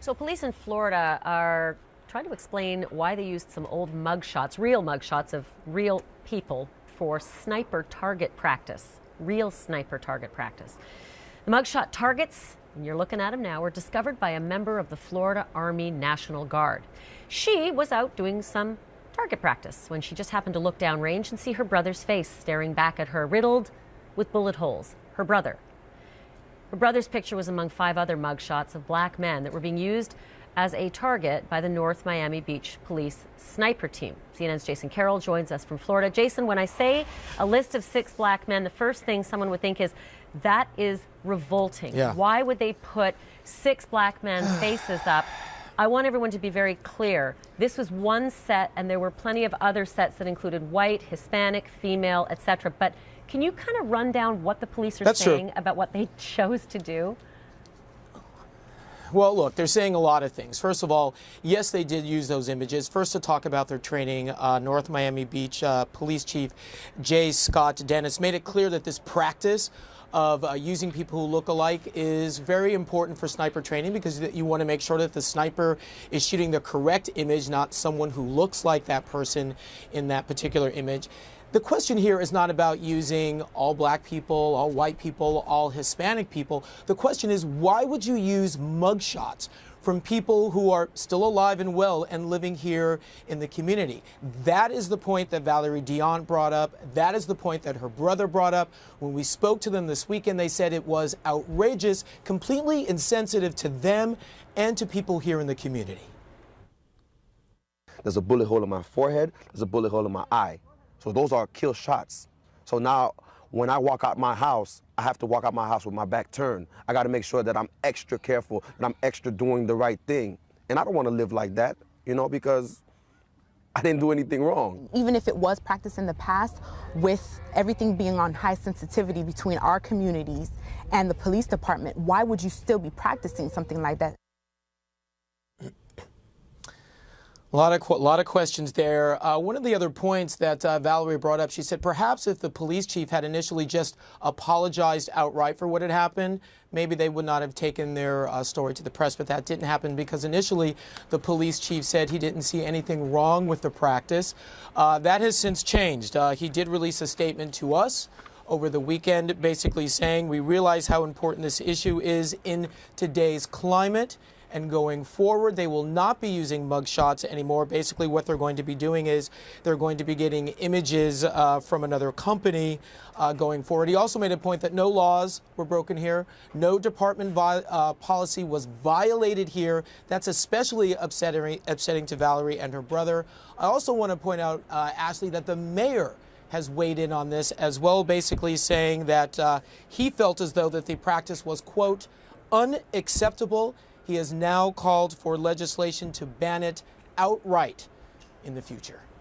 So police in Florida are trying to explain why they used some old mugshots, real mugshots of real people for sniper target practice, real sniper target practice. The mugshot targets, and you're looking at them now, were discovered by a member of the Florida Army National Guard. She was out doing some target practice when she just happened to look downrange and see her brother's face staring back at her, riddled with bullet holes. Her brother. Her brother's picture was among 5 other mugshots of black men that were being used as a target by the North Miami Beach Police sniper team. CNN's Jason Carroll joins us from Florida. Jason, when I say a list of 6 black men, the first thing someone would think is, that is revolting. Yeah. Why would they put 6 black men's faces up? I want everyone to be very clear. This was one set, and there were plenty of other sets that included white, Hispanic, female, etc. But can you kind of run down what the police are saying about what they chose to do? Well, look, they're saying a lot of things. First of all, yes, they did use those images. First, to talk about their training, North Miami Beach Police Chief J. Scott Dennis made it clear that this practice of using people who look alike is very important for sniper training, because you want to make sure that the sniper is shooting the correct image, not someone who looks like that person in that particular image. The question here is not about using all black people, all white people, all Hispanic people. The question is, why would you use mugshots from people who are still alive and well and living here in the community? That is the point that Valerie Dion brought up. That is the point that her brother brought up. When we spoke to them this weekend, they said it was outrageous, completely insensitive to them and to people here in the community. There's a bullet hole in my forehead. There's a bullet hole in my eye. So those are kill shots. So now when I walk out my house, I have to walk out my house with my back turned. I got to make sure that I'm extra careful, that I'm extra doing the right thing. And I don't want to live like that, you know, because I didn't do anything wrong. Even if it was practiced in the past, with everything being on high sensitivity between our communities and the police department, why would you still be practicing something like that? A lot of questions there. One of the other points that Valerie brought up, she said perhaps if the police chief had initially just apologized outright for what had happened, maybe they would not have taken their story to the press. But that didn't happen, because initially the police chief said he didn't see anything wrong with the practice. That has since changed. He did release a statement to us over the weekend, basically saying, we realize how important this issue is in today's climate. And going forward, they will not be using mugshots anymore. Basically, what they're going to be doing is they're going to be getting images from another company going forward. He also made a point that no laws were broken here. No department policy was violated here. That's especially upsetting to Valerie and her brother. I also want to point out, Ashley, that the mayor has weighed in on this as well, basically saying that he felt as though that the practice was, quote, unacceptable. He has now called for legislation to ban it outright in the future.